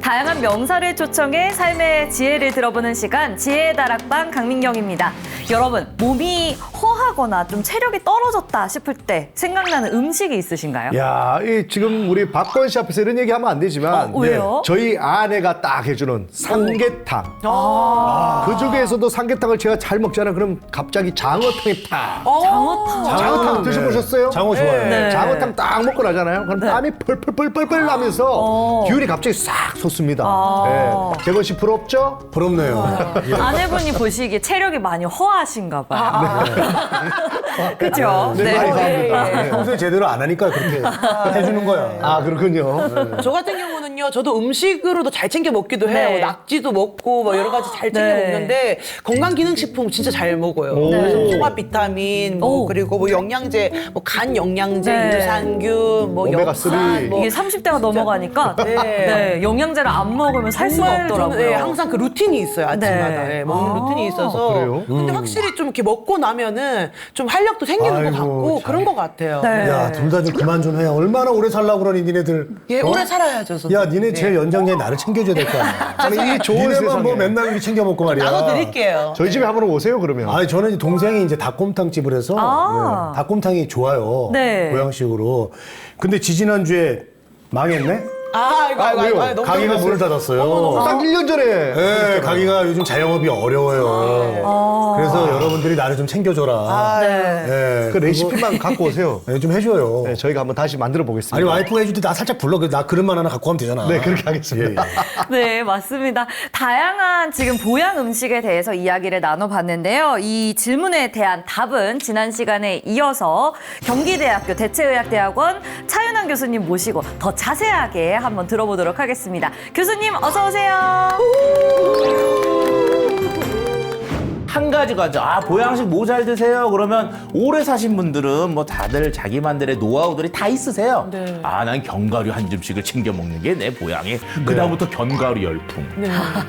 다양한 명사를 초청해 삶의 지혜를 들어보는 시간 지혜의 다락방 강민경입니다. 여러분, 몸이 허하거나 좀 체력이 떨어졌다 싶을 때 생각나는 음식이 있으신가요? 야, 지금 우리 박건 씨 앞에서 이런 얘기하면 안 되지만 왜요? 저희 아내가 딱 해주는 삼계탕. 그 중에서도 삼계탕을 제가 잘 먹잖아요. 그럼 갑자기 장어탕이 팍. 장어탕. 장어탕 드셔보셨어요? 장어 좋아요. 네. 장어탕 딱 먹고 나잖아요. 그럼 땀이 펄펄펄펄 나면서 기운이 갑자기 싹 솟습니다. 네. 재건 씨 부럽죠? 부럽네요. 예. 아내분이 보시기에 체력이 많이 허하신가 봐요. 그렇죠? 네, 많이 감사합니다. 평소에 제대로 안 하니까 그렇게 해주는 거야. 아, 그렇군요. 저 같은 경우는요, 저도 음식으로도 잘 챙겨 먹기도 해요. 네. 낙지도 먹고 뭐 여러 가지 잘 챙겨 네. 먹는데 건강기능식품 진짜 잘 먹어요. 그래서 종합 비타민, 뭐 그리고 뭐 영양제, 뭐 간 영양제, 네. 유산균, 뭐 오메가3. 엽산, 뭐 이게 30대가 넘어가니까 네, 영양제를 안 먹으면 살 수가 정말 없더라고요. 저는 항상 그 루틴이 있어요, 아침마다. 네. 네, 먹는 루틴이 있어서. 그래요? 근데 확실히 좀 이렇게 먹고 나면은 좀 활력도 생기는 것 아이고, 같고 참. 그런 것 같아요. 네. 야, 둘 다 좀 그만 좀 해. 얼마나 오래 살라고 그러니, 니네들. 예, 어? 오래 살아야죠, 저도. 야, 니네 제일 연장자인 나를 챙겨줘야 될 거 아니야. 아니, 이 좋은 니네만 세상에. 뭐 맨날 이렇게 챙겨 먹고 말이야. 나눠드릴게요. 저희 집에 한번 오세요, 그러면. 아니, 저는 이제 동생이 이제 닭곰탕 집을 해서 아. 예, 닭곰탕이 좋아요. 네. 보양식으로. 근데 지지난주에 망했네? 왜요? 너무 가게가 문을 닫았어요. 딱 1년 전에. 네, 가게가 요즘 자영업이 어려워요. 그래서 여러분들이 나를 좀 챙겨줘라. 네. 예, 그 레시피만 갖고 오세요. 네, 좀 해줘요. 네, 저희가 한번 다시 만들어 보겠습니다. 아니, 와이프가 해줄 때 나 살짝 불러. 나 그릇만 하나 갖고 가면 되잖아. 네, 그렇게 하겠습니다. 네, 맞습니다. 다양한 지금 보양 음식에 대해서 이야기를 나눠봤는데요. 이 질문에 대한 답은 지난 시간에 이어서 경기대학교 대체의학대학원 차윤환 교수님 모시고 더 자세하게 한번 들어보도록 하겠습니다. 교수님 어서 오세요. 한 가지 가죠. 아, 보양식 뭐 잘 드세요? 그러면 오래 사신 분들은 뭐 다들 자기만들의 노하우들이 다 있으세요. 아, 난 견과류 한 줌씩을 챙겨 먹는 게 내 보양이. 그다음부터 견과류 열풍.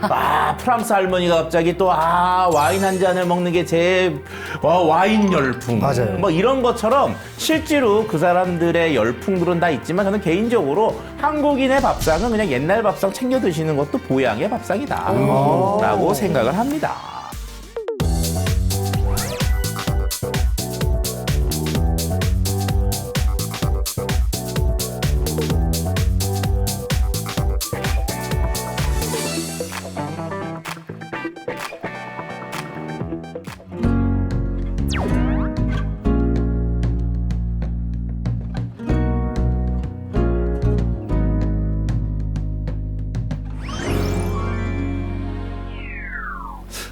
아, 프랑스 할머니가 갑자기 또 와인 한 잔을 먹는 게 제 와인 열풍. 맞아요. 뭐 이런 것처럼 실제로 그 사람들의 열풍들은 다 있지만 저는 개인적으로 한국인의 밥상은 그냥 옛날 밥상 챙겨 드시는 것도 보양의 밥상이다. 라고 생각을 합니다.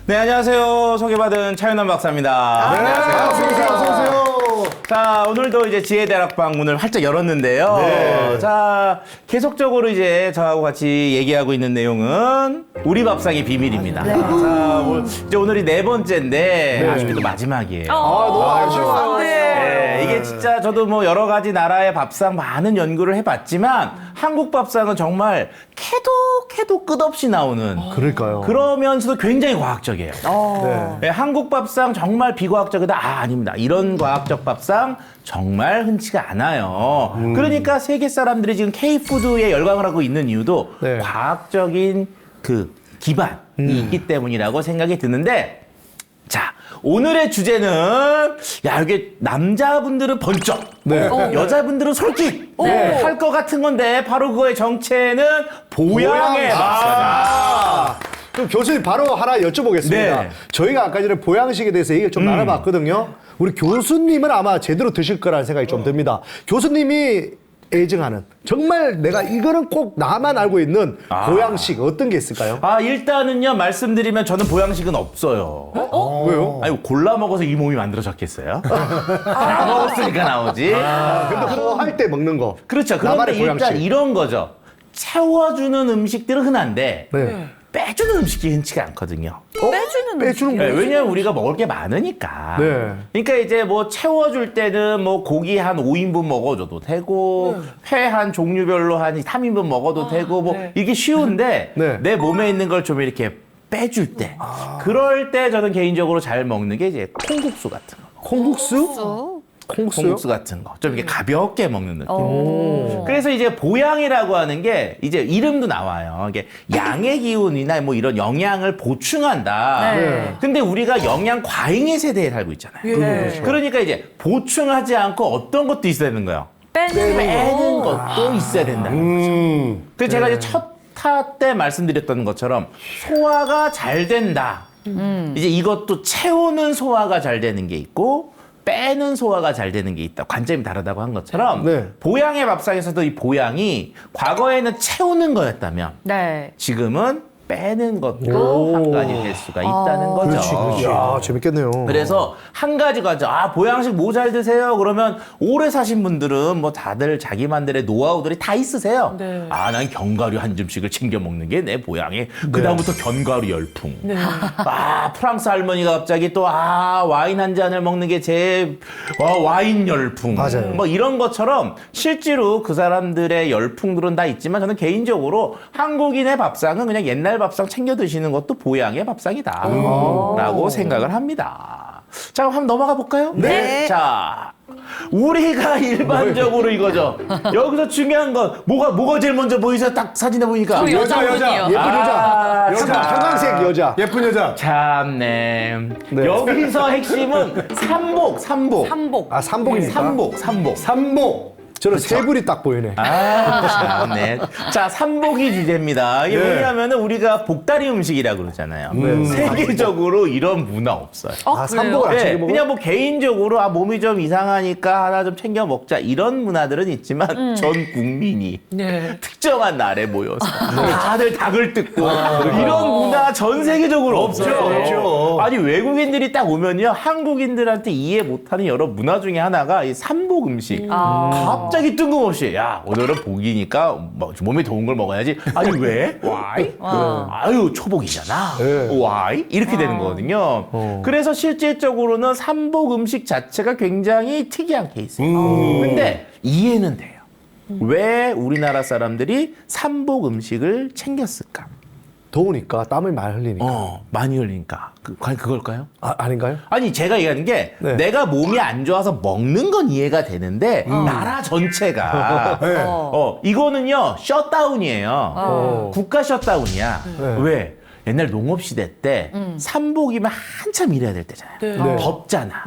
네, 안녕하세요. 소개받은 차윤환 박사입니다. 어서오세요, 어서오세요. 자, 오늘도 이제 지혜대학방 문을 활짝 열었는데요. 네. 자, 계속적으로 이제 저하고 같이 얘기하고 있는 내용은 우리 밥상의 비밀입니다. 자, 이제 오늘이 네 번째인데 아쉽게도 마지막이에요. 너무 아쉬워요. 네, 이게 진짜 저도 뭐 여러 가지 나라의 밥상 많은 연구를 해봤지만 한국 밥상은 정말 캐도 끝없이 나오는 그러니까요. 그러면서도 굉장히 과학적이에요. 네. 네, 한국 밥상 정말 비과학적이다? 아닙니다. 이런 과학적 밥상 정말 흔치가 않아요. 그러니까 세계 사람들이 지금 K푸드에 열광을 하고 있는 이유도 네. 과학적인 그 기반이 있기 때문이라고 생각이 드는데, 자, 오늘의 주제는 이게 남자분들은 번쩍, 여자분들은 솔깃 할 것 같은 건데 바로 그거의 정체는 보양의 밥상. 그럼 교수님 바로 하나 여쭤보겠습니다. 네. 저희가 아까 전에 보양식에 대해서 얘기를 좀 나눠봤거든요. 우리 교수님은 아마 제대로 드실 거라는 생각이 좀 듭니다. 교수님이 애증하는 정말 내가 이거는 꼭 나만 알고 있는 보양식 어떤 게 있을까요? 일단은요, 말씀드리면 저는 보양식은 없어요. 왜요? 아니, 골라 먹어서 이 몸이 만들어졌겠어요? 다 먹었으니까 나오지. 근데 뭐 할 때 먹는 거. 그렇죠. 그런데 나만의 일단 보양식. 이런 거죠. 채워주는 음식들은 흔한데 네. 빼주는 음식이 흔치가 않거든요. 빼주는 거. 네, 왜냐면 우리가 먹을 게 많으니까. 네. 그러니까 이제 뭐 채워줄 때는 뭐 고기 한 5인분 먹어줘도 되고, 회 한 종류별로 한 3인분 먹어도 되고, 뭐 이게 쉬운데, 네. 내 몸에 있는 걸 좀 이렇게 빼줄 때. 그럴 때 저는 개인적으로 잘 먹는 게 이제 콩국수 같은 거. 콩국수? 콩국수요? 같은 거. 좀 이렇게 가볍게 먹는 느낌. 오. 그래서 이제 보양이라고 하는 게 이제 이름도 나와요. 이게 양의 기운이나 뭐 이런 영양을 보충한다. 네. 근데 우리가 영양 과잉의 세대에 살고 있잖아요. 네. 그러니까 이제 보충하지 않고 어떤 것도 있어야 되는 거예요. 빼는 것도 있어야 된다. 그래서 제가 이제 첫 타 때 말씀드렸던 것처럼 소화가 잘 된다. 이제 이것도 채우는 소화가 잘 되는 게 있고 빼는 소화가 잘 되는 게 있다. 관점이 다르다고 한 것처럼 네. 보양의 밥상에서도 이 보양이 과거에는 채우는 거였다면 네. 지금은 빼는 것도 한 가지 될 수가 있다는 거죠. 야, 재밌겠네요. 그래서 한 가지 가져. 아, 보양식 뭐 잘 드세요? 그러면 오래 사신 분들은 뭐 다들 자기만들의 노하우들이 다 있으세요. 네. 아, 난 견과류 한 줌씩을 챙겨 먹는 게 내 보양이. 그다음부터 견과류 열풍. 아, 프랑스 할머니가 갑자기 또 와인 한 잔을 먹는 게 제 와인 열풍. 맞아요. 뭐 이런 것처럼 실제로 그 사람들의 열풍들은 다 있지만 저는 개인적으로 한국인의 밥상은 그냥 옛날 밥상 챙겨 드시는 것도 보양의 밥상이다. 라고 생각을 합니다. 자, 그럼 한번 넘어가 볼까요? 네. 자, 우리가 일반적으로 이거죠. 여기서 중요한 건 뭐가 제일 먼저 보이세요? 딱 사진에 보니까. 여자분이요. 예쁜 여자. 여자. 형광색 여자. 예쁜 여자. 참네. 네. 여기서 핵심은 삼복. 삼복. 아, 삼복입니까? 삼복. 삼복. 저는 세 불이 딱 보이네. 네. 자, 삼복이 주제입니다. 이게 네. 뭐냐면은 우리가 복다리 음식이라고 그러잖아요. 세계적으로 이런 문화 없어요. 아, 삼복을 안 네, 챙겨 먹어? 그냥 뭐 개인적으로 몸이 좀 이상하니까 하나 좀 챙겨 먹자 이런 문화들은 있지만 전 국민이 네. 특정한 날에 모여서 다들 닭을 뜯고 이런 문화 전 세계적으로 없어요. 없죠. 아니 외국인들이 딱 오면요 한국인들한테 이해 못하는 여러 문화 중에 하나가 이 삼복 음식. 갑자기 뜬금없이 야 오늘은 복이니까 뭐, 몸에 좋은 걸 먹어야지. 아니 왜? Why? 아유 초복이잖아. 네. Why? 이렇게 되는 거거든요. 그래서 실질적으로는 삼복 음식 자체가 굉장히 특이한 케이스예요. 근데 이해는 돼요. 왜 우리나라 사람들이 삼복 음식을 챙겼을까? 더우니까 땀을 많이 흘리니까. 많이 흘리니까. 과연 그걸까요? 아닌가요? 아니 제가 얘기하는 게 네. 내가 몸이 안 좋아서 먹는 건 이해가 되는데 나라 전체가 이거는요 셧다운이에요. 국가 셧다운이야. 네. 왜? 옛날 농업시대 때 삼복이면 한참 일해야 될 때잖아요. 네. 덥잖아.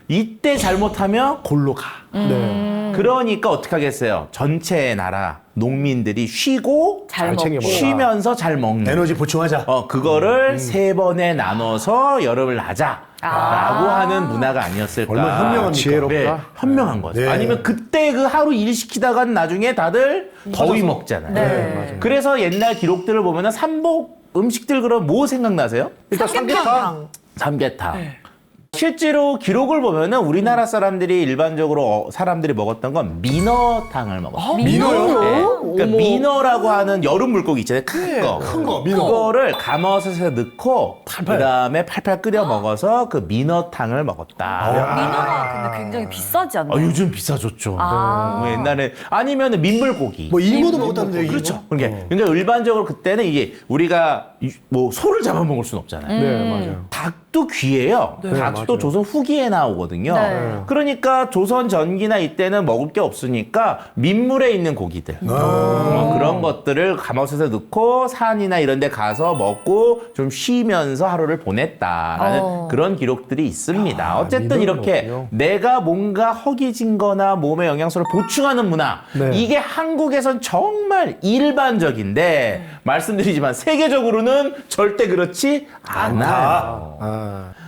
이때 잘못하면 골로 가. 네. 그러니까 어떻게 하겠어요? 전체 나라 농민들이 쉬고 잘 챙겨 먹고. 먹어라. 쉬면서 잘 먹는 에너지 보충하자. 그거를 세 번에 나눠서 여름을 하자. 라고 하는 문화가 아니었을까. 얼마나 현명합니까? 지혜롭다. 네, 현명한 거죠. 네. 아니면 그때 그 하루 일 시키다간 나중에 다들 더위 먹잖아요. 네. 그래서 옛날 기록들을 보면 삼복 음식들 그럼 뭐 생각나세요? 일단 삼계탕. 삼계탕. 실제로 기록을 보면은 우리나라 사람들이 일반적으로 사람들이 먹었던 건 민어탕을 먹었어요. 민어요? 네. 그러니까 민어라고 하는 여름 물고기 있잖아요. 큰 거. 큰 거, 민어. 그거를 감아서 넣고 그다음에 팔팔 끓여 먹어서 그 민어탕을 먹었다. 민어가 근데 굉장히 비싸지 않나요? 요즘 비싸졌죠. 뭐 옛날에 아니면 민물고기. 뭐 잉어도 먹었다는데 이거. 그렇죠. 그러니까 일반적으로 그때는 이게 우리가 뭐 소를 잡아먹을 수는 없잖아요. 네, 맞아요. 닭도 귀해요. 닭도 맞아요. 조선 후기에 나오거든요. 네. 그러니까 조선 전기나 이때는 먹을 게 없으니까 민물에 있는 고기들 그런 것들을 가마솥에 넣고 산이나 이런 데 가서 먹고 좀 쉬면서 하루를 보냈다라는 그런 기록들이 있습니다. 어쨌든 이렇게 민어는 내가 뭔가 허기진 거나 몸의 영양소를 보충하는 문화 네. 이게 한국에선 정말 일반적인데 말씀드리지만 세계적으로는 절대 그렇지 않아요.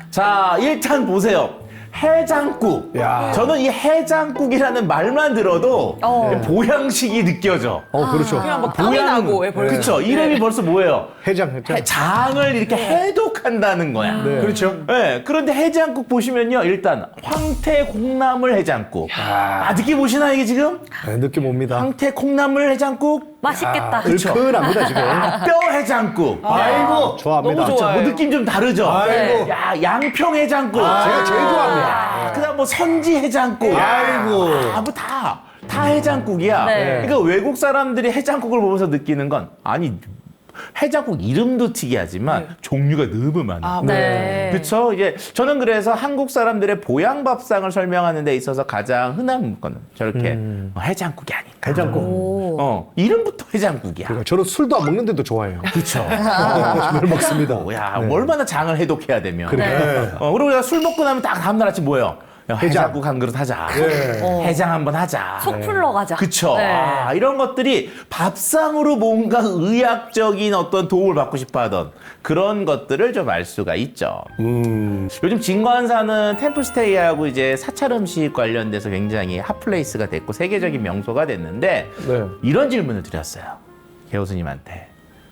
자, 일단 보세요. 해장국. 야. 저는 이 해장국이라는 말만 들어도 보양식이 느껴져. 그렇죠. 그냥 막 땀이 나고. 예, 벌써. 그렇죠. 이름이 벌써 뭐예요? 해장. 장을 이렇게 해독한다는 거야. 네. 그렇죠. 네, 그런데 해장국 보시면요. 일단 황태 콩나물 해장국. 느낌 오시나요 이게 지금? 네, 느낌 옵니다. 황태 콩나물 해장국. 맛있겠다. 얼큰합니다, 지금. 뼈 해장국. 아이고. 좋아합니다. 너무 좋아요. 뭐 느낌 좀 다르죠? 아이고. 야, 양평 해장국. 제가 제일 좋아합니다. 그다음 뭐 선지 해장국. 아이고. 뭐 다 해장국이야. 네. 그러니까 외국 사람들이 해장국을 보면서 느끼는 건 아니 해장국 이름도 특이하지만 종류가 너무 많아요. 네. 그렇죠. 이제 저는 그래서 한국 사람들의 보양 밥상을 설명하는 데 있어서 가장 흔한 거는 저렇게 해장국이 아닐까. 해장국. 이름부터 해장국이야. 그러니까 저는 술도 안 먹는데도 좋아해요. 그렇죠. 늘 먹습니다. 야, 얼마나 장을 해독해야 되면. 그리고 우리가 술 먹고 나면 딱 다음날 아침 뭐예요? 야, 해장국 한 그릇 하자. 해장 한번 하자. 속 풀러 가자. 그쵸. 네. 아, 이런 것들이 밥상으로 뭔가 의학적인 어떤 도움을 받고 싶어 하던 그런 것들을 좀 알 수가 있죠. 요즘 진관사는 템플스테이하고 이제 사찰 음식 관련돼서 굉장히 핫플레이스가 됐고 세계적인 명소가 됐는데 네. 이런 질문을 드렸어요. 개호스님한테.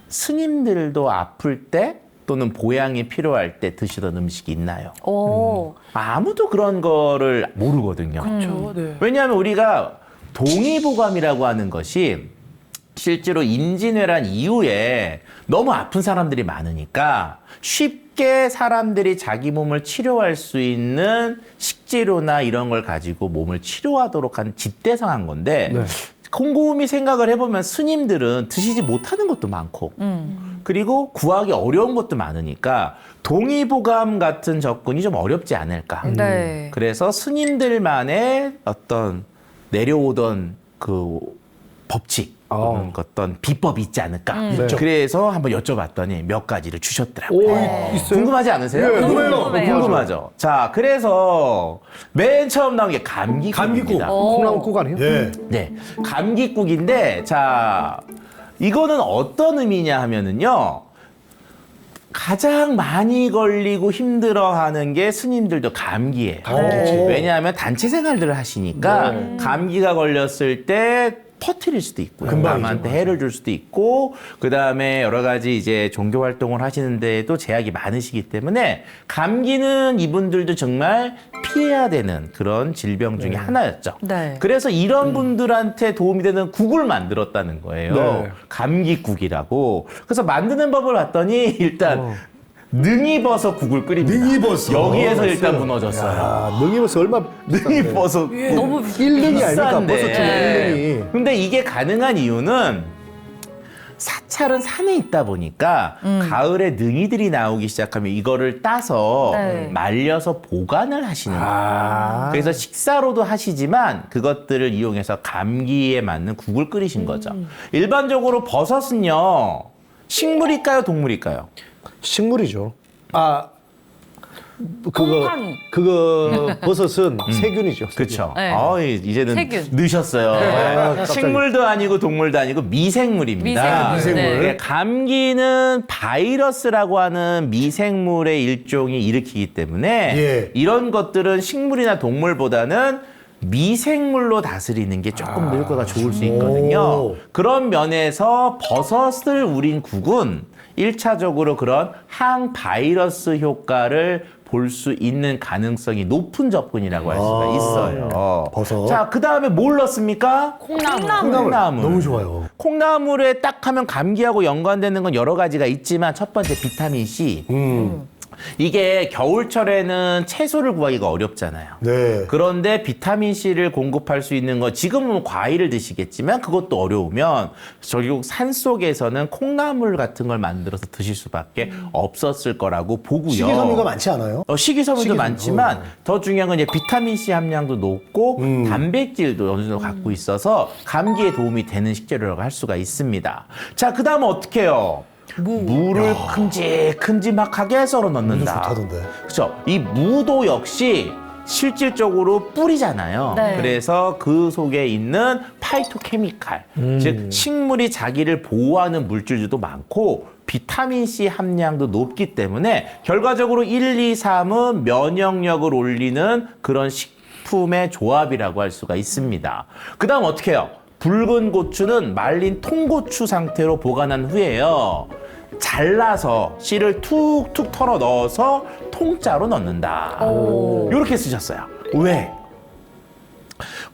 스님들도 아플 때 또는 보양이 필요할 때 드시던 음식이 있나요? 오. 아무도 그런 거를 모르거든요. 그렇죠. 네. 왜냐하면 우리가 동의보감이라고 하는 것이 실제로 임진왜란 이후에 너무 아픈 사람들이 많으니까 쉽게 사람들이 자기 몸을 치료할 수 있는 식재료나 이런 걸 가지고 몸을 치료하도록 한 집대성한 건데 곰곰이 생각을 해보면 스님들은 드시지 못하는 것도 많고 그리고 구하기 어려운 것도 많으니까 동의보감 같은 접근이 좀 어렵지 않을까. 네. 그래서 스님들만의 어떤 내려오던 그 법칙, 또는 어떤 비법이 있지 않을까. 그래서 한번 여쭤봤더니 몇 가지를 주셨더라고요. 있어요? 궁금하지 않으세요? 네, 궁금해요. 궁금하죠. 자, 그래서 맨 처음 나온 게 감기국입니다. 콩나물국 아니에요? 예. 네, 감기국인데 자 이거는 어떤 의미냐 하면은요 가장 많이 걸리고 힘들어하는 게 스님들도 감기예요. 왜냐하면 단체 생활들을 하시니까 감기가 걸렸을 때 퍼뜨릴 수도 있고요. 남한테 해를 줄 수도 있고, 그 다음에 여러 가지 이제 종교 활동을 하시는데도 제약이 많으시기 때문에 감기는 이분들도 정말 피해야 되는 그런 질병 중에 하나였죠. 네. 그래서 이런 분들한테 도움이 되는 국을 만들었다는 거예요. 네. 감기국이라고. 그래서 만드는 법을 봤더니 일단 능이버섯 국을 끓입니다. 능이버섯. 여기에서 일단 무너졌어요. 아, 능이버섯 얼마 능이버섯 너무 1등이 아닙니까? 비싼데. 버섯 중에 1등이. 근데 이게 가능한 이유는 사찰은 산에 있다 보니까 가을에 능이들이 나오기 시작하면 이거를 따서 네. 말려서 보관을 하시는 거예요. 그래서 식사로도 하시지만 그것들을 이용해서 감기에 맞는 국을 끓이신 거죠. 일반적으로 버섯은요, 식물일까요, 동물일까요? 식물이죠. 아, 곰팡이. 그거 버섯은 세균이죠. 세균. 그렇죠. 네. 이제는 세균. 넣으셨어요. 깜짝이야. 식물도 아니고 동물도 아니고 미생물입니다. 미생물. 네. 감기는 바이러스라고 하는 미생물의 일종이 일으키기 때문에 예. 이런 것들은 식물이나 동물보다는 미생물로 다스리는 게 조금 더 효과가 좋을 수 있거든요. 그런 면에서 버섯을 우린 국은 1차적으로 그런 항바이러스 효과를 볼 수 있는 가능성이 높은 접근이라고 할 수가 있어요. 버섯. 자, 그 다음에 뭘 넣습니까? 콩나물. 너무 좋아요. 콩나물에 딱 하면 감기하고 연관되는 건 여러 가지가 있지만 첫 번째 비타민C. 이게 겨울철에는 채소를 구하기가 어렵잖아요. 네. 그런데 비타민C를 공급할 수 있는 거 지금은 과일을 드시겠지만 그것도 어려우면 결국 산속에서는 콩나물 같은 걸 만들어서 드실 수밖에 없었을 거라고 보고요. 식이섬유가 많지 않아요? 식이섬유도 많지만 더 중요한 건 이제 비타민C 함량도 높고 단백질도 어느 정도 갖고 있어서 감기에 도움이 되는 식재료라고 할 수가 있습니다. 자, 그 다음은 어떻게 해요? 무를 큼직큼직하게 썰어 넣는다. 좋다던데. 그렇죠. 이 무도 역시 실질적으로 뿌리잖아요. 네. 그래서 그 속에 있는 파이토케미칼, 즉 식물이 자기를 보호하는 물질들도 많고 비타민C 함량도 높기 때문에 결과적으로 1, 2, 3은 면역력을 올리는 그런 식품의 조합이라고 할 수가 있습니다. 그 다음 어떻게 해요? 붉은 고추는 말린 통고추 상태로 보관한 후에요. 잘라서 씨를 툭툭 털어 넣어서 통짜로 넣는다. 이렇게 쓰셨어요. 왜?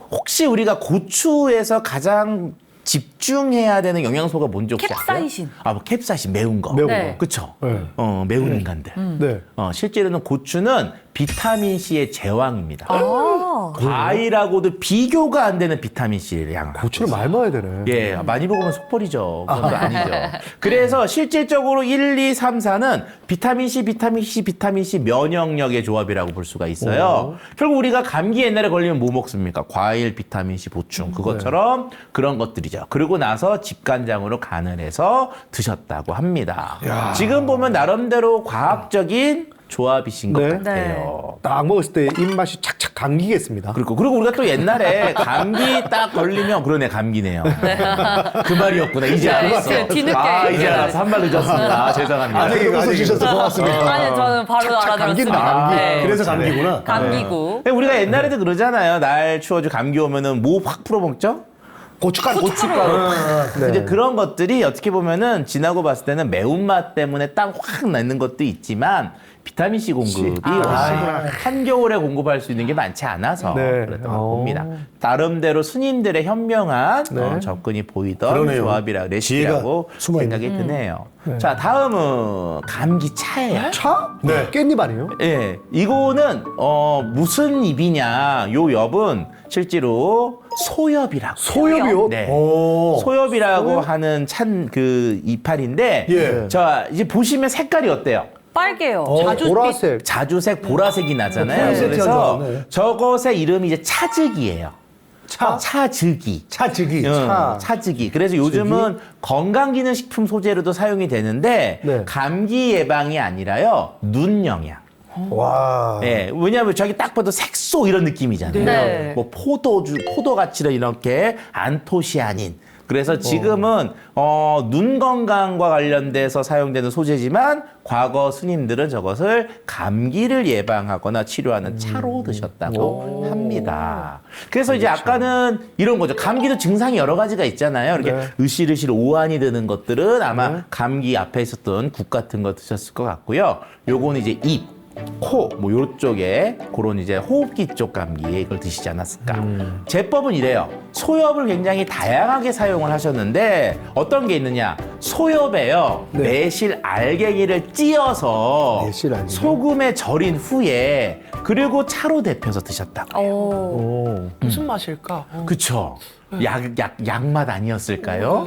혹시 우리가 고추에서 가장 집중해야 되는 영양소가 뭔지 혹시 아세요? 캡사이신. 뭐 캡사이신 매운 거. 매운 네. 거. 그쵸? 네. 매운 인간들. 네. 실제로는 고추는 비타민 C의 제왕입니다. 아. 과일하고도 비교가 안 되는 비타민 C를 양을. 고추를 많이 먹어야 되네. 예, 많이 먹으면 속벌이죠. 그건 또 아니죠. 그래서 실질적으로 1, 2, 3, 4는 비타민 C, 비타민 C, 비타민 C 면역력의 조합이라고 볼 수가 있어요. 결국 우리가 감기 옛날에 걸리면 뭐 먹습니까? 과일, 비타민 C 보충. 그것처럼 그런 것들이죠. 그러고 나서 집간장으로 간을 해서 드셨다고 합니다. 지금 보면 나름대로 과학적인 조합이신 것 네. 같아요. 딱 먹었을 때 입맛이 착착 감기겠습니다. 그리고 우리가 또 옛날에 감기 딱 걸리면 그러네 감기네요. 그 말이었구나. 이제 알았어. 그 뒤늦게. 이제 알았어. 한 말 늦었습니다. 죄송합니다. 아직 웃어주셔서 고맙습니다. 아니 저는 바로 착착 감기는 알아들었습니다. 감기. 네. 그래서 감기구나. 감기고. 근데 우리가 옛날에도 그러잖아요. 날 추워지고 감기 오면은 뭐 확 풀어먹죠? 고춧가루. 근데 그런 것들이 어떻게 보면은 지나고 봤을 때는 매운맛 때문에 딱 확 나는 것도 있지만 비타민C 공급이 한겨울에 공급할 수 있는 게 많지 않아서 네. 그랬던 것 봅니다. 나름대로 스님들의 현명한 네. 접근이 보이던 그러네요. 조합이라 레시피라고 지혜가 숨어있네. 생각이 드네요. 자, 다음은 감기차예요. 차? 네. 깻잎 아니에요? 예, 이거는 무슨 잎이냐? 요 엽은 실제로 소엽이라고. 소엽이요? 네. 오. 소엽이라고 하는 그 이파리인데, 예. 자 이제 보시면 색깔이 어때요? 빨개요. 보라색. 자주색 보라색이 나잖아요. 보라색 그래서 튀어나오네. 저것의 이름이 이제 차즉이에요. 차즉이. 차지기. 차즉이. 그래서 요즘은 건강기능식품 소재로도 사용이 되는데 네. 감기 예방이 아니라요 눈 영양. 와. 예, 왜냐하면 저기 딱 봐도 색소 이런 느낌이잖아요. 네. 뭐 포도같이 이렇게 안토시아닌. 그래서 지금은 눈 건강과 관련돼서 사용되는 소재지만 과거 스님들은 저것을 감기를 예방하거나 치료하는 차로 드셨다고 합니다. 그래서 이제 아까는 이런 거죠. 감기도 증상이 여러 가지가 있잖아요. 이렇게 으실으실 오한이 드는 것들은 아마 감기 앞에 있었던 국 같은 거 드셨을 것 같고요. 요거는 이제 입. 코, 뭐 요쪽에 그런 이제 호흡기 쪽 감기에 이걸 드시지 않았을까. 제법은 이래요. 소엽을 굉장히 다양하게 사용을 하셨는데 어떤 게 있느냐. 소엽에요. 매실 알갱이를 찌어서 매실 알갱이? 소금에 절인 후에 그리고 차로 데펴서 드셨다고 해요. 무슨 맛일까? 그쵸. 약맛 아니었을까요?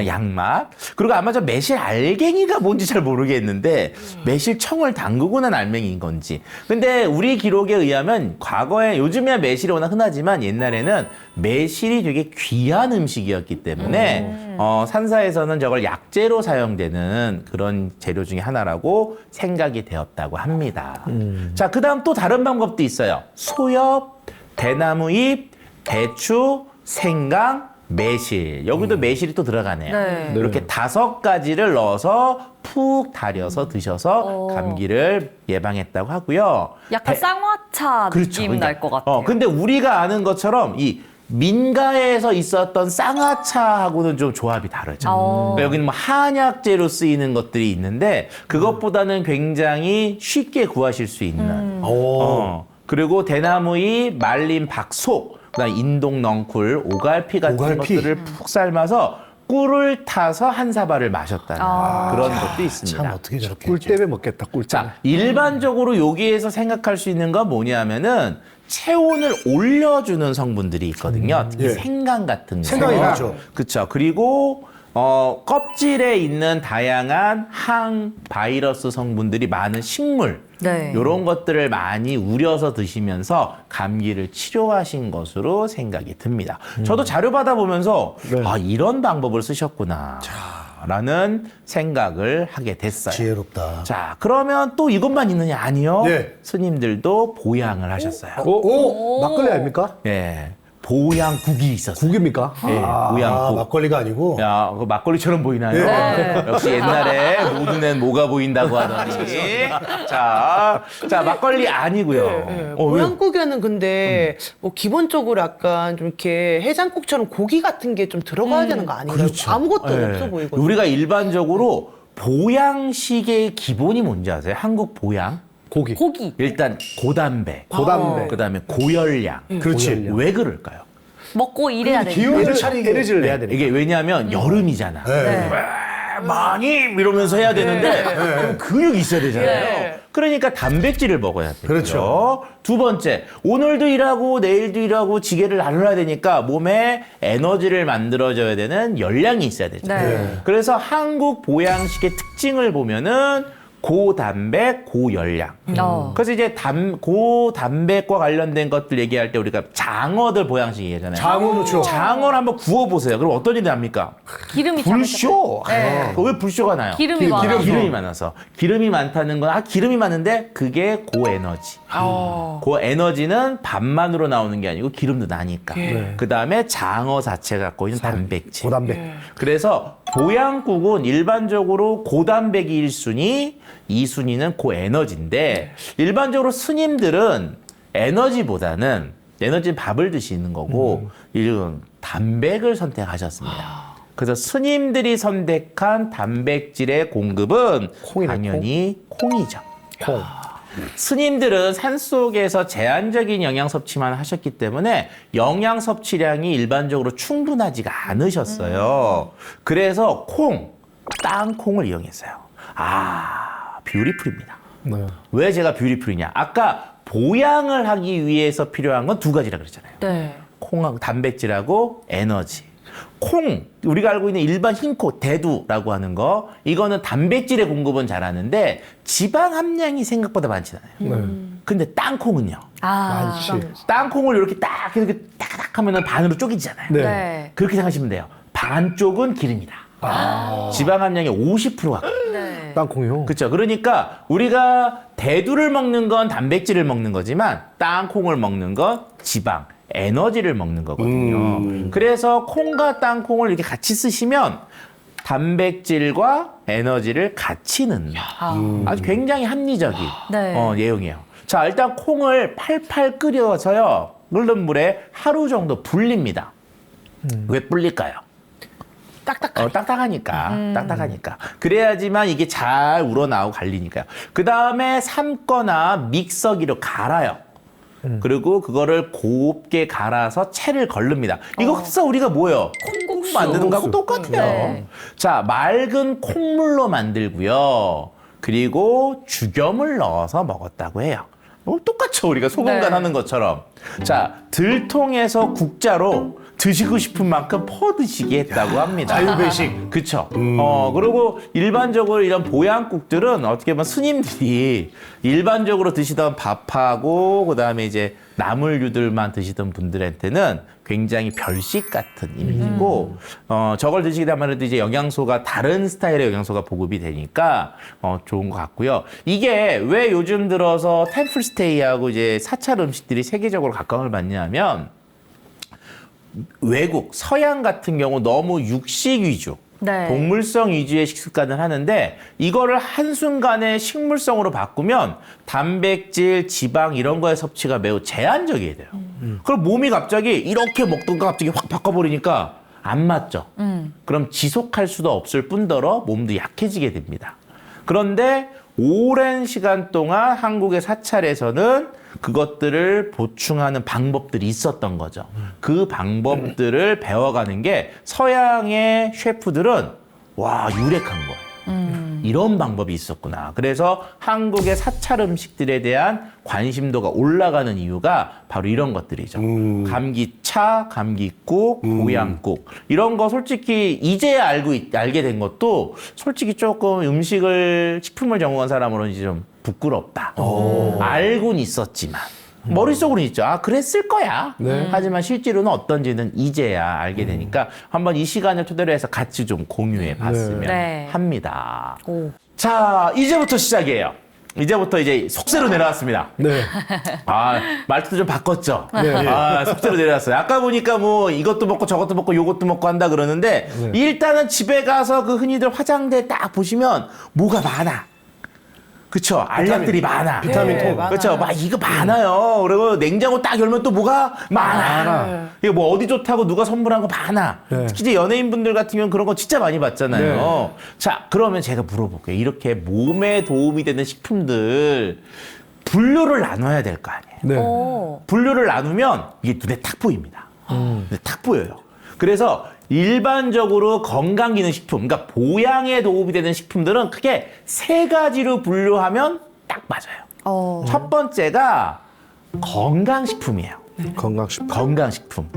약맛. 그리고 아마 저 매실 알갱이가 뭔지 잘 모르겠는데 매실청을 담그고 난 알맹이인 건지. 근데 우리 기록에 의하면 과거에 요즘에야 매실이 워낙 흔하지만 옛날에는 매실이 되게 귀한 음식이었기 때문에 산사에서는 저걸 약재로 사용되는 그런 재료 중에 하나라고 생각이 되었다고 합니다. 자, 그다음 또 다른 방법도 있어요. 소엽, 대나무잎, 대추, 생강, 매실. 여기도 매실이 또 들어가네요. 네. 이렇게 5가지를 넣어서 푹 달여서 드셔서 감기를 예방했다고 하고요. 약간 쌍화차 그렇죠. 느낌 날 것 같아요. 근데 우리가 아는 것처럼 이 민가에서 있었던 쌍화차하고는 좀 조합이 다르죠. 그러니까 여기는 뭐 한약재로 쓰이는 것들이 있는데 그것보다는 굉장히 쉽게 구하실 수 있는. 그리고 대나무잎, 말린 박속, 그다음 인동 넝쿨, 오갈피 같은 오갈피. 것들을 푹 삶아서 꿀을 타서 한 사발을 마셨다는 그런 것도 있습니다. 참 어떻게 저렇게. 꿀 때문에 먹겠다, 꿀 때문에. 자, 일반적으로 여기에서 생각할 수 있는 건 뭐냐면은 체온을 올려주는 성분들이 있거든요. 특히 예. 생강 같은 거. 생강이 그렇죠. 그렇죠. 그리고 껍질에 있는 다양한 항바이러스 성분들이 많은 식물. 네. 이런 것들을 많이 우려서 드시면서 감기를 치료하신 것으로 생각이 듭니다. 저도 자료 받아보면서 아, 이런 방법을 쓰셨구나. 라는 생각을 하게 됐어요. 지혜롭다. 자, 그러면 또 이것만 있느냐? 아니요. 네. 스님들도 보양을 하셨어요. 오, 막걸리 아닙니까? 예. 보양국이 있었어요. 국입니까? 예, 보양국. 막걸리가 아니고. 야, 그 막걸리처럼 보이나요? 역시 옛날에 모든 애는 뭐가 보인다고 하더니. 자, 막걸리 아니고요. 네, 왜요? 모양국에는 근데 뭐 기본적으로 약간 좀 이렇게 해장국처럼 고기 같은 게 좀 들어가야 되는 거 아닌가요? 그렇죠. 아무것도 예. 없어 보이거든요. 우리가 일반적으로 보양식의 기본이 뭔지 아세요? 한국 보양? 고기. 일단 고담배. 고담배. 그다음에 고열량. 그렇지. 왜 그럴까요? 먹고 일해야 되니까. 기운을 차리게. 에너지를 내야 되니까. 이게 왜냐하면 여름이잖아. 네. 많이 이러면서 해야 되는데 그럼 근육이 있어야 되잖아요. 그러니까 단백질을 먹어야 돼요. 그렇죠. 두 번째, 오늘도 일하고 내일도 일하고 지게를 나눠야 되니까 몸에 에너지를 만들어줘야 되는 열량이 있어야 되잖아요. 네. 그래서 한국 보양식의 특징을 보면은 고단백, 고열량. 그래서 이제 고단백과 관련된 것들 얘기할 때 우리가 장어들 보양식 얘기하잖아요. 장어 넣죠. 장어를 한번 구워보세요. 그럼 어떤 일이 납니까? 기름이 불쇼. 네. 왜 불쇼가 나요? 기름이 많아서. 기름이 많아서. 기름이 많다는 건, 기름이 많은데 그게 고에너지. 고에너지는 밥만으로 나오는 게 아니고 기름도 나니까. 그 다음에 장어 자체가 갖고 있는 단백질. 고단백. 그래서 보양국은 일반적으로 고단백이 1순위, 2순위는 고에너지인데 일반적으로 스님들은 에너지는 밥을 드시는 거고 이런 단백을 선택하셨습니다. 그래서 스님들이 선택한 단백질의 공급은 콩이네, 당연히 콩이죠. 콩. 스님들은 산속에서 제한적인 영양 섭취만 하셨기 때문에 영양 섭취량이 일반적으로 충분하지가 않으셨어요. 그래서 땅콩을 이용했어요. 뷰티풀입니다. 네. 왜 제가 뷰티풀이냐? 아까 보양을 하기 위해서 필요한 건 두 가지라 그랬잖아요. 네. 콩하고 단백질하고 에너지. 콩, 우리가 알고 있는 일반 흰콩, 대두라고 하는 거, 이거는 단백질의 공급은 잘하는데 지방 함량이 생각보다 많지 않아요. 근데 땅콩은요. 많지. 땅콩을 이렇게 딱 하면은 반으로 쪼개지잖아요. 네. 네. 그렇게 생각하시면 돼요. 반쪽은 기름이다. 지방 함량이 50% 가까이. 네. 땅콩이요. 그렇죠. 그러니까 우리가 대두를 먹는 건 단백질을 먹는 거지만 땅콩을 먹는 건 지방, 에너지를 먹는 거거든요. 그래서 콩과 땅콩을 이렇게 같이 쓰시면 단백질과 에너지를 같이 넣는 아주 굉장히 합리적인 네. 내용이에요. 자, 일단 콩을 팔팔 끓여서요. 끓는 물에 하루 정도 불립니다. 왜 불릴까요? 딱딱하니까. 딱딱하니까. 그래야지만 이게 잘 우러나오고 갈리니까요. 그 다음에 삶거나 믹서기로 갈아요. 그리고 그거를 곱게 갈아서 채를 걸릅니다. 이거 흡사 우리가 뭐예요? 콩국수 만드는 거하고 똑같아요. 네. 자, 맑은 콩물로 만들고요. 그리고 죽염을 넣어서 먹었다고 해요. 똑같죠. 우리가 소금간 네. 하는 것처럼. 자, 들통에서 국자로 드시고 싶은 만큼 퍼드시게 했다고 합니다. 자유배식. 그쵸. 그리고 일반적으로 이런 보양국들은 어떻게 보면 스님들이 일반적으로 드시던 밥하고 그다음에 이제 나물류들만 드시던 분들한테는 굉장히 별식 같은 이미지고, 저걸 드시게 되면 이제 영양소가 다른 스타일의 영양소가 보급이 되니까, 좋은 것 같고요. 이게 왜 요즘 들어서 템플스테이하고 이제 사찰 음식들이 세계적으로 각광을 받냐면, 외국, 서양 같은 경우 너무 육식 위주, 네. 동물성 위주의 식습관을 하는데 이거를 한순간에 식물성으로 바꾸면 단백질, 지방 이런 거의 섭취가 매우 제한적이 돼요. 그럼 몸이 갑자기 이렇게 먹던 거 갑자기 확 바꿔버리니까 안 맞죠. 그럼 지속할 수도 없을 뿐더러 몸도 약해지게 됩니다. 그런데 오랜 시간 동안 한국의 사찰에서는 그것들을 보충하는 방법들이 있었던 거죠. 그 방법들을 배워가는 게 서양의 셰프들은 와, 유력한 거예요. 이런 방법이 있었구나. 그래서 한국의 사찰 음식들에 대한 관심도가 올라가는 이유가 바로 이런 것들이죠. 감기차, 감기국, 보양국. 이런 거 솔직히 이제 알게 된 것도 솔직히 조금 식품을 전공한 사람으로는 이제 좀 부끄럽다. 알고는 있었지만. 머릿속으로는 있죠. 그랬을 거야. 하지만 실제로는 어떤지는 이제야 알게 되니까 한번 이 시간을 토대로 해서 같이 좀 공유해 봤으면 네. 합니다. 오. 자, 이제부터 시작이에요. 이제부터 이제 속세로 내려왔습니다. 네. 말투도 좀 바꿨죠. 네. 속세로 내려왔어요. 아까 보니까 뭐 이것도 먹고 저것도 먹고 요것도 먹고 한다 그러는데 일단은 집에 가서 그 흔히들 화장대 딱 보시면 뭐가 많아. 그쵸. 알약들이 많아. 비타민 통. 그쵸. 이거 많아요. 그리고 냉장고 딱 열면 또 뭐가 많아. 이거 뭐 어디 좋다고 누가 선물한 거 많아. 네. 특히 이제 연예인분들 같은 경우는 그런 거 진짜 많이 봤잖아요. 네. 자, 그러면 제가 물어볼게요. 이렇게 몸에 도움이 되는 식품들 분류를 나눠야 될 거 아니에요. 네. 오. 분류를 나누면 이게 눈에 딱 보입니다. 근데 탁 보여요. 그래서 일반적으로 건강기능식품, 그러니까 보양에 도움이 되는 식품들은 크게 세 가지로 분류하면 딱 맞아요. 첫 번째가 건강식품이에요. 건강식품. 건강식품.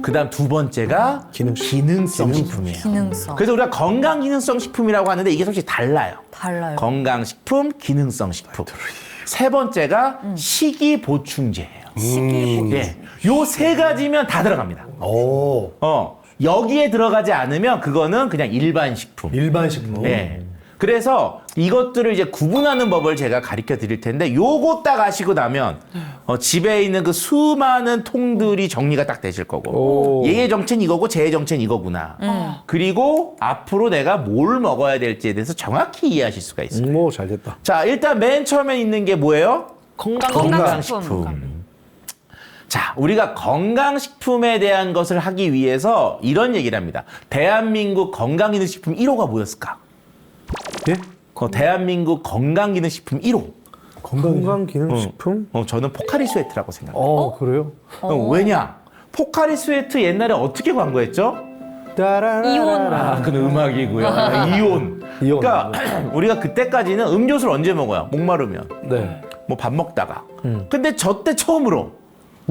그다음 두 번째가 기능성 식품이에요. 기능성. 그래서 우리가 건강기능성 식품이라고 하는데 이게 솔직히 달라요. 달라요. 건강식품, 기능성 식품. 세 번째가 식이보충제예요. 예, 요 세 가지면 다 들어갑니다. 오, 여기에 들어가지 않으면 그거는 그냥 일반 식품. 일반 식품. 예. 그래서 이것들을 이제 구분하는 법을 제가 가르쳐 드릴 텐데 요거 딱 아시고 나면 집에 있는 그 수많은 통들이 정리가 딱 되실 거고 얘의 정체는 이거고 쟤의 정체는 이거구나. 그리고 앞으로 내가 뭘 먹어야 될지에 대해서 정확히 이해하실 수가 있어요. 오, 잘 됐다. 자, 일단 맨 처음에 있는 게 뭐예요? 건강식품. 자, 우리가 건강식품에 대한 것을 하기 위해서 이런 얘기를 합니다. 대한민국 건강기능식품 1호가 뭐였을까? 예? 대한민국 건강기능식품 1호. 건강기능식품? 저는 포카리 스웨트라고 생각해요. 그래요? 왜냐? 포카리 스웨트 옛날에 어떻게 광고했죠? 이온. 그건 음악이고요. 이온. 이온. 그러니까 우리가 그때까지는 음료수를 언제 먹어요? 목마르면. 네. 뭐 밥 먹다가. 근데 저 때 처음으로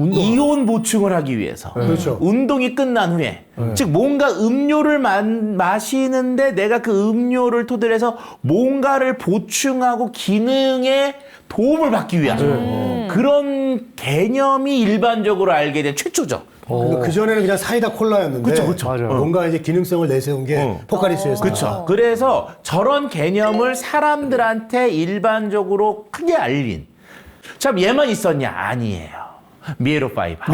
이온 보충을 하기 위해서 그렇죠. 운동이 끝난 후에 즉 뭔가 음료를 마시는데 내가 그 음료를 토대로 해서 뭔가를 보충하고 기능에 도움을 받기 위한 그런 개념이 일반적으로 알게 된 최초죠. 그러니까 그전에는 그냥 사이다 콜라였는데 그쵸. 맞아요. 뭔가 이제 기능성을 내세운 게 포카리 스웨트. 그렇죠. 그래서 저런 개념을 사람들한테 일반적으로 크게 알린. 참 얘만 있었냐? 아니에요. 미에로 파이바.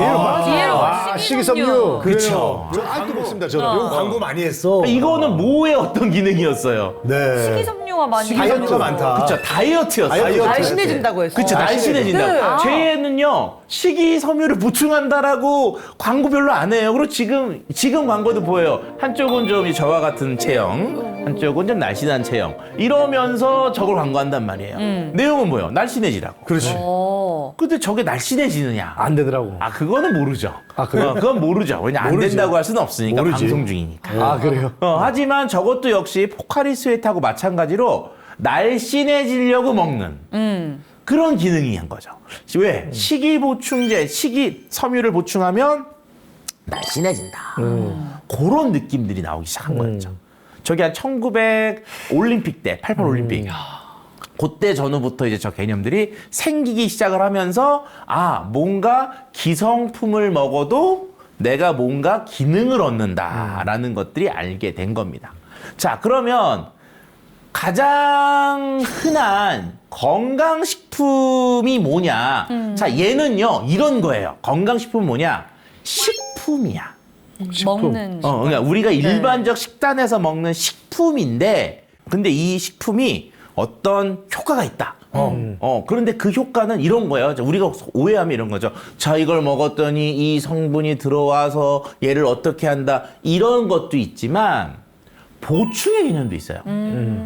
뒤에로 식이섬유. 그렇죠. 저 아직도 먹습니다, 저는. 이거 광고 많이 했어. 이거는 뭐의 어떤 기능이었어요? 네. 식이섬유가 많이 식이섬유가 많다. 그렇죠. 다이어트였어요. 다이어트. 날씬해진다고 했어. 그쵸, 날씬해진다. 쟤는요, 식이섬유를 보충한다라고 광고 별로 안 해요. 그리고 지금 광고도 보여요. 한쪽은 좀 저와 같은 체형, 한쪽은 좀 날씬한 체형. 이러면서 저걸 광고한단 말이에요. 내용은 뭐예요? 날씬해지라고. 그렇지. 근데 저게 날씬해지느냐? 안 되더라고. 그거는 모르죠. 그래요? 그건 모르죠. 왜냐, 안 모르지. 된다고 할 수는 없으니까, 모르지. 방송 중이니까. 그래요? 하지만 저것도 역시 포카리 스웨트하고 마찬가지로 날씬해지려고 먹는 그런 기능이 한 거죠. 왜? 식이보충제, 식이섬유를 보충하면 날씬해진다. 그런 느낌들이 나오기 시작한 거였죠. 저게 한 1900 올림픽 때, 88 올림픽. 그때 전후부터 이제 저 개념들이 생기기 시작을 하면서 뭔가 기성품을 먹어도 내가 뭔가 기능을 얻는다라는 것들이 알게 된 겁니다. 자, 그러면 가장 흔한 건강식품이 뭐냐? 자, 얘는요, 이런 거예요. 건강식품은 뭐냐? 식품이야. 먹는. 그러니까 우리가 일반적 식단에서 먹는 식품인데, 근데 이 식품이 어떤 효과가 있다. 그런데 그 효과는 이런 거예요. 우리가 오해하면 이런 거죠. 자, 이걸 먹었더니 이 성분이 들어와서 얘를 어떻게 한다. 이런 것도 있지만 보충의 개념도 있어요.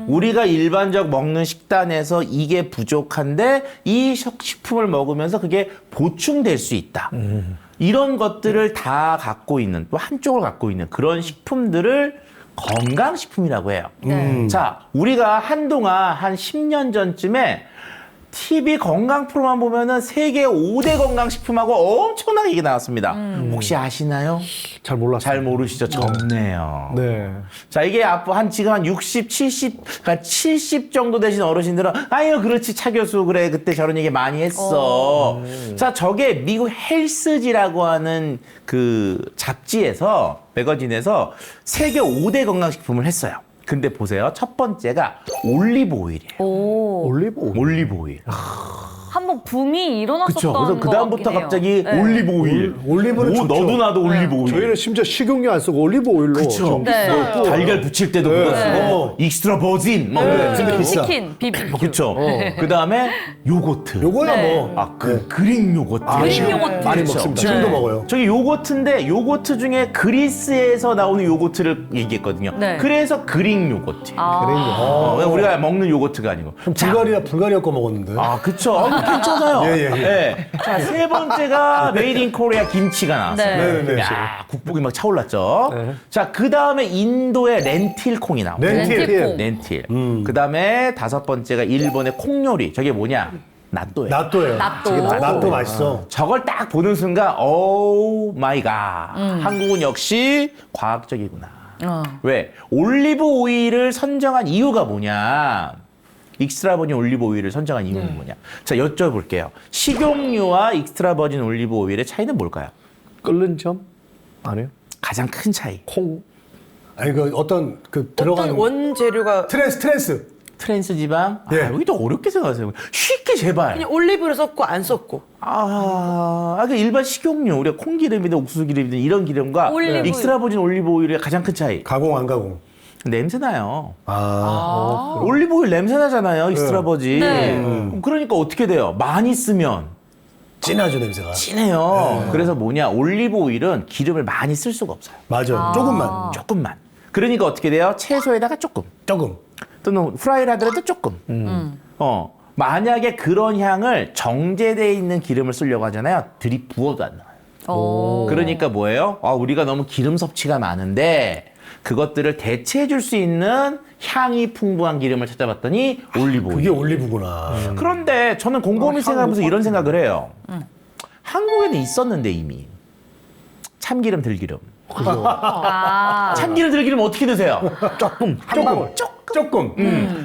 우리가 일반적 먹는 식단에서 이게 부족한데 이 식품을 먹으면서 그게 보충될 수 있다. 이런 것들을 다 갖고 있는, 또 한쪽을 갖고 있는 그런 식품들을 건강식품이라고 해요. 자, 우리가 한동안 한 10년 전쯤에 TV 건강 프로만 보면은 세계 5대 건강식품하고 엄청나게 얘기 나왔습니다. 혹시 아시나요? 잘 몰랐어요. 잘 모르시죠? 젊네요. 네. 자, 이게 지금 한 60, 70, 그러니까 70 정도 되신 어르신들은 아유, 그렇지, 차 교수, 그래, 그때 저런 얘기 많이 했어. 자, 저게 미국 헬스지라고 하는 그 잡지에서, 매거진에서 세계 5대 건강식품을 했어요. 근데 보세요. 첫 번째가 올리브 오일이에요. 올리브 오일. 한번 붐이 일어났었던 그쵸. 그래서 것 그다음부터 같긴 해요. 갑자기 네. 올리브 오일. 올리브는 좋죠. 너도 나도 올리브 오일. 저희는 심지어 식용유 안 쓰고 올리브 오일로. 그쵸. 좀 네. 뭐 달걀 부칠 때도 그거 쓰고, 네. 익스트라 버진, 뭐, 근데 비싸. 치킨, 비비큐. 그쵸. 그 다음에 요거트. 요거야 네. 뭐. 그릭 요거트. 그릭 요거트. 많이 그쵸. 먹습니다. 지금도 네. 먹어요. 저기 요거트인데 요거트 중에 그리스에서 나오는 요거트를 얘기했거든요. 네. 그래서 그릭 요거트. 아. 우리가 먹는 요거트가 아니고. 자, 불가리아 거 먹었는데. 그쵸. 괜찮아요. 쉽잖아요. 예. 자, 세 번째가 메이드 인 코리아 김치가 나왔어요. 네. 야, 국복이 막 차올랐죠. 자, 그 다음에 인도의 렌틸콩이 나옵니다. 렌틸. 렌틸. 그 다음에 다섯 번째가 일본의 콩요리. 저게 뭐냐? 나또예요. 나또예요. 나또 맛있어. 저걸 딱 보는 순간, 오 마이 갓. 한국은 역시 과학적이구나. 왜? 올리브 오일을 선정한 이유가 뭐냐? 익스트라 버진 올리브 오일을 선정한 이유는 뭐냐? 자, 여쭤볼게요. 식용유와 익스트라 버진 올리브 오일의 차이는 뭘까요? 끓는 점? 아니요. 가장 큰 차이. 콩. 아니 그 어떤 그 들어가는 원재료가 트랜스. 트랜스 지방? 예. 아, 여기도 어렵게 생각하세요. 쉽게 제발. 그냥 올리브를 썼고 안 썼고. 그 일반 식용유, 우리가 콩기름이든 옥수수기름이든 이런 기름과 올리브 익스트라 버진 올리브 오일의 가장 큰 차이. 가공 안 가공. 냄새 나요. 아. 올리브 오일 냄새 나잖아요, 익스트라 버진. 네. 그러니까 어떻게 돼요? 많이 쓰면 진하죠 냄새가. 진해요. 그래서 뭐냐, 올리브 오일은 기름을 많이 쓸 수가 없어요. 맞아. 조금만. 그러니까 어떻게 돼요? 채소에다가 조금. 또는 프라이를 하더라도 조금. 만약에 그런 향을 정제되어 있는 기름을 쓰려고 하잖아요. 들이부어도 안 나와요. 그러니까 뭐예요? 우리가 너무 기름 섭취가 많은데 그것들을 대체해 줄 수 있는 향이 풍부한 기름을 찾아봤더니 올리브 오일. 그게 올리브구나. 그런데 저는 곰곰이 생각하면서 이런 생각을 해요. 한국에는 있었는데 이미. 참기름, 들기름. 참기름, 들기름 어떻게 드세요? 조금.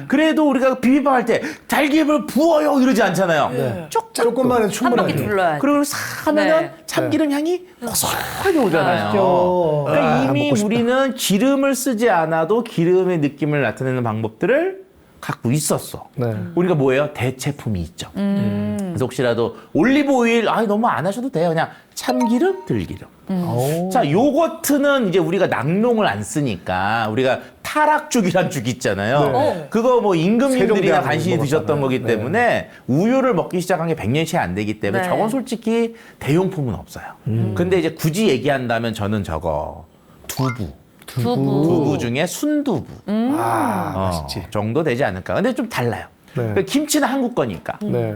그래도 우리가 비빔밥 할 때 달걀을 부어요 이러지 않잖아요. 조금만 해도 한 충분하게. 바퀴 둘러야지. 그리고 싹 하면은 네. 참기름 향이 고소하게 오잖아요. 맛있죠. 그러니까 아, 이미 먹고 싶다. 우리는 기름을 쓰지 않아도 기름의 느낌을 나타내는 방법들을 갖고 있었어. 네. 우리가 뭐예요? 대체품이 있죠. 그래서 혹시라도 올리브 오일 너무 안 하셔도 돼요. 그냥 참기름, 들기름. 자, 요거트는 이제 우리가 낙농을 안 쓰니까 우리가 타락죽이란 죽 있잖아요. 그거 뭐 임금님들이나 세종대왕 간신히 드셨던 먹었잖아요. 거기 때문에 우유를 먹기 시작한 게 100년이 채 안 되기 때문에 네. 저건 솔직히 대용품은 없어요. 근데 이제 굳이 얘기한다면 저는 저거 두부 중에 순두부 맛있지. 정도 되지 않을까. 근데 좀 달라요. 네. 그러니까 김치는 한국 거니까. 네.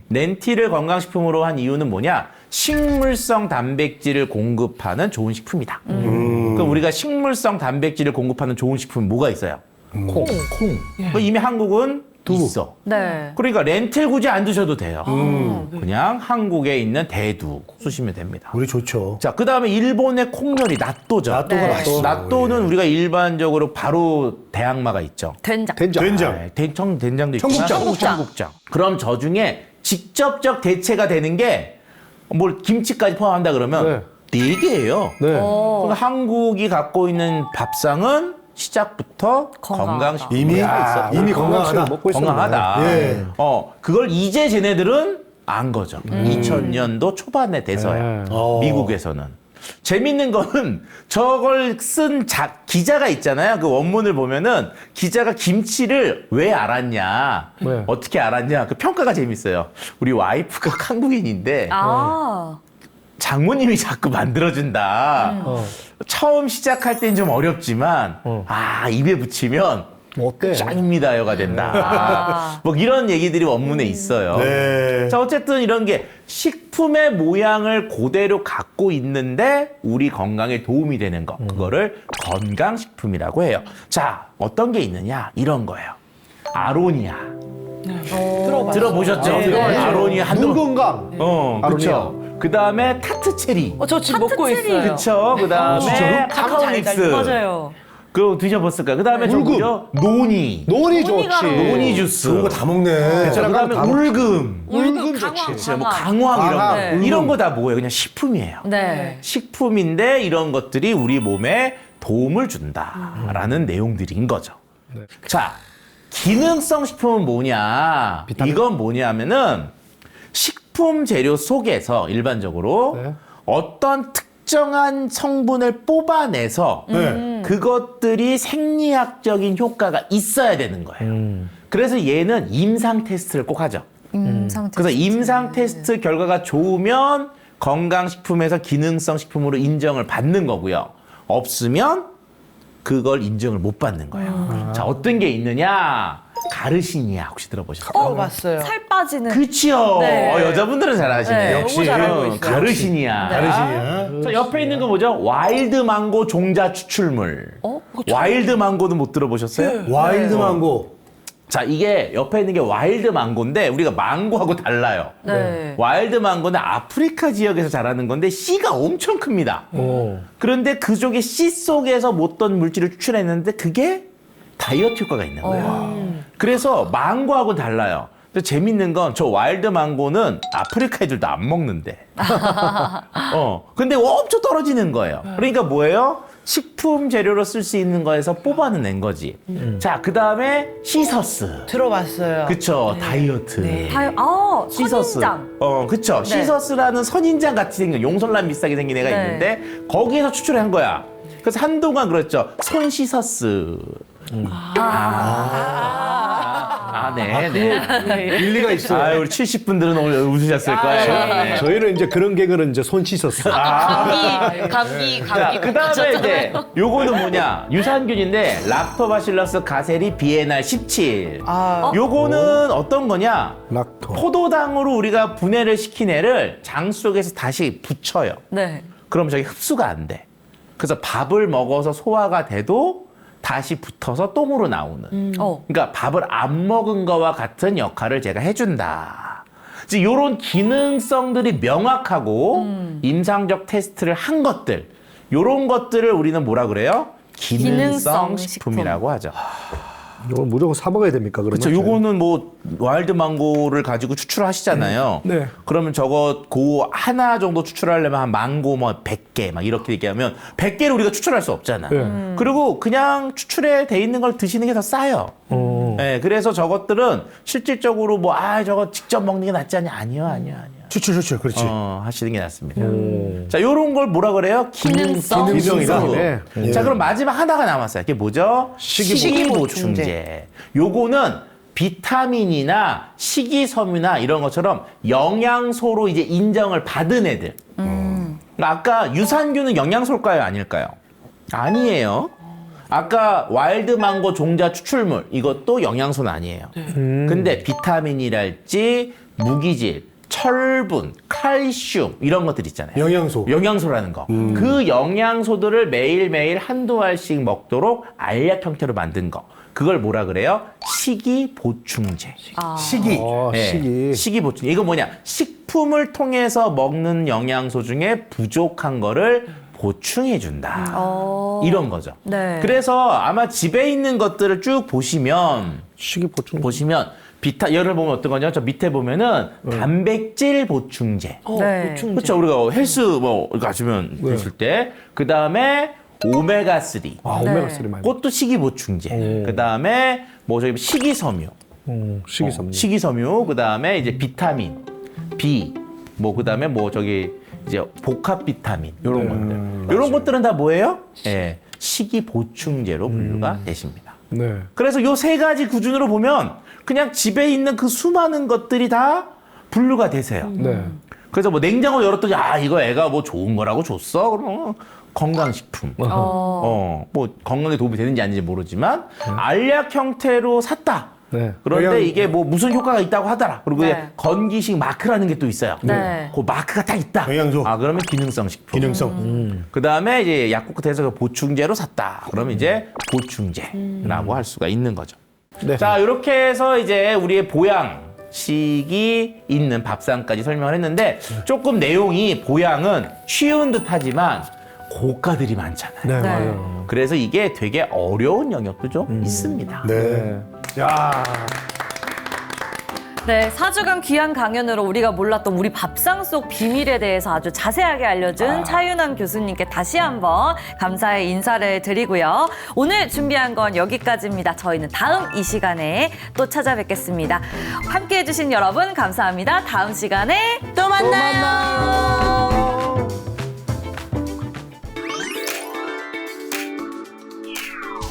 렌틸을 건강식품으로 한 이유는 뭐냐? 식물성 단백질을 공급하는 좋은 식품이다. 그러니까 우리가 식물성 단백질을 공급하는 좋은 식품은 뭐가 있어요? 콩. 이미 한국은 있어. 네. 그러니까 렌틸 굳이 안 드셔도 돼요. 그냥 한국에 있는 대두 쓰시면 됩니다. 우리 좋죠. 자, 그 다음에 일본의 콩요리 나또죠. 나또가 맛있어. 나또는 우리가 일반적으로 바로 대항마가 있죠. 된장. 된장. 된장도 있구나. 청국장. 그럼 저 중에 직접적 대체가 되는 게 뭘 김치까지 포함한다 그러면 네 개예요. 네. 그러니까 한국이 갖고 있는 밥상은 시작부터 건강식품이 이미 건강하다. 먹고 있었는데. 건강하다. 예. 그걸 이제 쟤네들은 안 거죠. 2000년도 초반에 돼서야. 미국에서는. 재밌는 거는 저걸 쓴 기자가 있잖아요. 그 원문을 보면은 기자가 김치를 왜 알았냐, 네. 어떻게 알았냐, 그 평가가 재밌어요. 우리 와이프가 한국인인데 장모님이 자꾸 만들어준다. 처음 시작할 땐 좀 어렵지만 입에 붙이면 어때? 짱입니다요가 된다. 뭐 이런 얘기들이 원문에 있어요. 네. 자, 어쨌든 이런 게 식품의 모양을 그대로 갖고 있는데 우리 건강에 도움이 되는 거, 그거를 건강식품이라고 해요. 자, 어떤 게 있느냐? 이런 거예요. 아로니아. 들어보셨죠? 아로니아 눈 건강. 그렇죠. 그 다음에 타트체리. 저 지금 먹고 있어요. 그렇죠. 그 다음에 카카오 잘 믹스. 맞아요. 그거 드셔봤을까요? 그 다음에 저거죠? 노니. 논이 좋지. 노니 주스. 좋은 거 다 먹네. 그 다음에 울금. 울금 진짜 뭐 강황 이런 거. 네. 이런 거 다 뭐예요? 그냥 식품이에요. 네. 식품인데 이런 것들이 우리 몸에 도움을 준다라는 내용들인 거죠. 자, 기능성 식품은 뭐냐? 이건 뭐냐면은 식품 재료 속에서 일반적으로 어떤 특정한 성분을 뽑아내서 그것들이 생리학적인 효과가 있어야 되는 거예요. 그래서 얘는 임상 테스트를 꼭 하죠. 그래서 임상 테스트 결과가 좋으면 건강식품에서 기능성 식품으로 인정을 받는 거고요. 없으면 그걸 인정을 못 받는 거예요. 자, 어떤 게 있느냐? 가르시니아 혹시 들어보셨어요? 봤어요. 살 빠지는. 그치요. 네. 여자분들은 잘 아시네요. 네. 역시. 너무 잘 알고 있어요. 가르시니아. 가르시니아. 저 옆에 있는 거 뭐죠? 와일드 망고 종자 추출물. 와일드 망고는 못 들어보셨어요? 와일드 망고. 자, 이게 옆에 있는 게 와일드 망고인데 우리가 망고하고 달라요. 네. 와일드 망고는 아프리카 지역에서 자라는 건데 씨가 엄청 큽니다. 그런데 그쪽에 씨 속에서 못던 물질을 추출했는데 그게 다이어트 효과가 있는 거예요. 그래서 망고하고 달라요. 근데 재밌는 건 저 와일드 망고는 아프리카 애들도 안 먹는데. 근데 엄청 떨어지는 거예요. 그러니까 뭐예요? 식품 재료로 쓸 수 있는 거에서 뽑아낸 거지. 자, 그 다음에 시서스. 들어봤어요. 그쵸, 다이어트. 시서스. 선인장. 그쵸. 네. 시서스라는 선인장 같이 생긴 용설람 비슷하게 생긴 애가 네. 있는데 거기에서 추출한 거야. 그래서 한동안 그랬죠. 손 시서스. 네. 일리가 있어요. 아유, 우리 70분들은 오늘 웃으셨을 거예요. 네. 저희는 이제 그런 개그는 이제 손 씻었어요. 감기. 자, 그 다음에 이제 요거는 뭐냐. 유산균인데 락토바실러스 가세리 비에날 17. 요거는 어떤 거냐. 락토. 포도당으로 우리가 분해를 시킨 애를 장 속에서 다시 붙여요. 네. 그럼 저기 흡수가 안 돼. 그래서 밥을 먹어서 소화가 돼도 다시 붙어서 똥으로 나오는. 그러니까 밥을 안 먹은 거와 같은 역할을 제가 해준다. 이런 기능성들이 명확하고 임상적 테스트를 한 것들, 이런 것들을 우리는 뭐라 그래요? 기능성 식품이라고 하죠. 이걸 무조건 사 먹어야 됩니까? 그러면? 그렇죠. 요거는 뭐 와일드 망고를 가지고 추출하시잖아요. 네. 그러면 저거 그 하나 정도 추출하려면 한 망고 뭐 100개 막 이렇게 얘기하면 100개를 우리가 추출할 수 없잖아. 그리고 그냥 추출에 돼 있는 걸 드시는 게 더 싸요. 네, 그래서 저것들은 실질적으로 뭐 저거 직접 먹는 게 낫지 않냐? 아니요. 추출, 그렇지. 하시는 게 낫습니다. 자, 요런 걸 뭐라 그래요? 기능성. 기능성이네. 자, 그럼 마지막 하나가 남았어요. 그게 뭐죠? 식이보충제. 요거는 비타민이나 식이섬유나 이런 것처럼 영양소로 이제 인정을 받은 애들. 그러니까 아까 유산균은 영양소일까요? 아닐까요? 아니에요. 아까 와일드 망고 종자 추출물 이것도 영양소는 아니에요. 근데 비타민이랄지 무기질, 철분, 칼슘 이런 것들 있잖아요. 영양소라는 거. 그 영양소들을 매일매일 한두 알씩 먹도록 알약 형태로 만든 거. 그걸 뭐라 그래요? 식이보충제. 식이. 네, 식이보충제. 이거 뭐냐? 식품을 통해서 먹는 영양소 중에 부족한 거를 보충해준다. 이런 거죠. 네. 그래서 아마 집에 있는 것들을 쭉 보시면 예를 보면 어떤 거냐? 저 밑에 보면은 단백질 보충제. 네. 그렇죠. 우리가 헬스 뭐 가시면 되실 때. 그 다음에 오메가3. 오메가3 많이. 그것도 식이보충제. 그 다음에 뭐 저기 식이섬유. 식이섬유. 식이섬유. 그 다음에 이제 비타민 B. 뭐 그 다음에 뭐 저기 이제 복합 비타민 이런 것들. 이런 것들은 다 뭐예요? 예, 식이보충제로 분류가 되십니다. 네. 그래서 요 세 가지 기준으로 보면 그냥 집에 있는 그 수많은 것들이 다 분류가 되세요. 네. 그래서 뭐 냉장고 열었더니 이거 애가 뭐 좋은 거라고 줬어? 그러면 건강식품. 뭐 건강에 도움이 되는지 아닌지 모르지만 알약 형태로 샀다. 네. 그런데 이게 뭐 무슨 효과가 있다고 하더라. 그리고 네. 건기식 마크라는 게 또 있어요. 네. 그 마크가 딱 있다. 영양소. 그러면 기능성 식품. 기능성. 그 다음에 이제 약국 끝에서 그 보충제로 샀다. 그러면 이제 보충제라고 할 수가 있는 거죠. 네. 자, 이렇게 해서 이제 우리의 보양식이 있는 밥상까지 설명을 했는데 조금 내용이 보양은 쉬운 듯 하지만 고가들이 많잖아요. 네, 네. 맞아요. 그래서 이게 되게 어려운 영역도 좀 있습니다. 네. 야. 네, 4주간 귀한 강연으로 우리가 몰랐던 우리 밥상 속 비밀에 대해서 아주 자세하게 알려준 차윤환 교수님께 다시 한번 감사의 인사를 드리고요. 오늘 준비한 건 여기까지입니다. 저희는 다음 이 시간에 또 찾아뵙겠습니다. 함께해 주신 여러분 감사합니다. 다음 시간에 또 만나요.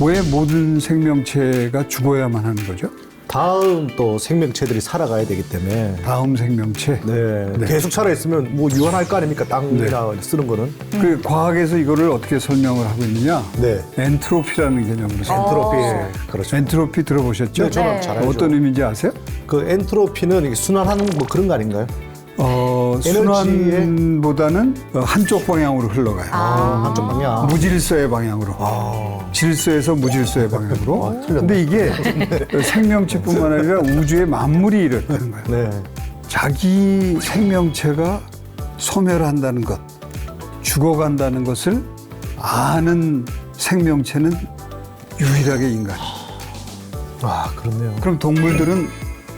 왜 모든 생명체가 죽어야만 하는 거죠? 다음 또 생명체들이 살아가야 되기 때문에 다음 생명체. 네. 계속 살아있으면 뭐 유한할 거 아닙니까? 땅이나 쓰는 거는. 그 과학에서 이거를 어떻게 설명을 하고 있느냐? 네. 엔트로피라는 개념으로. 엔트로피. 그렇죠. 엔트로피 들어보셨죠? 네, 저는 잘 알죠. 어떤 의미인지 아세요? 그 엔트로피는 이게 순환하는 뭐 그런 거 아닌가요? 순환보다는 한쪽 방향으로 흘러가요. 한쪽 방향. 무질서의 방향으로. 질서에서 무질서의 방향으로. 근데 이게 생명체뿐만 아니라 우주의 만물이 이렇다는 거예요. 네. 자기 생명체가 소멸한다는 것, 죽어간다는 것을 아는 생명체는 유일하게 인간이에요. 아, 그렇네요. 그럼 동물들은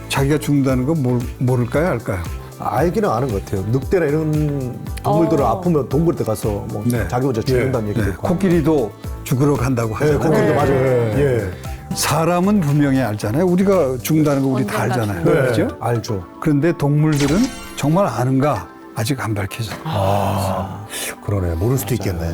자기가 죽는다는 거 모를까요, 알까요? 알기는 아는 것 같아요. 늑대나 이런 동물들은 아프면 동굴에 가서 뭐 네. 자기 혼자 죽는다는 얘기도 있고. 코끼리도 죽으러 간다고 네, 하잖아요. 코끼리도 맞아요. 예. 사람은 분명히 알잖아요. 우리가 죽는다는 거 우리 다 알잖아요. 네. 그렇죠? 알죠. 그런데 동물들은 정말 아는가 아직 안 밝혀져. 그러네. 모를 수도 있겠네.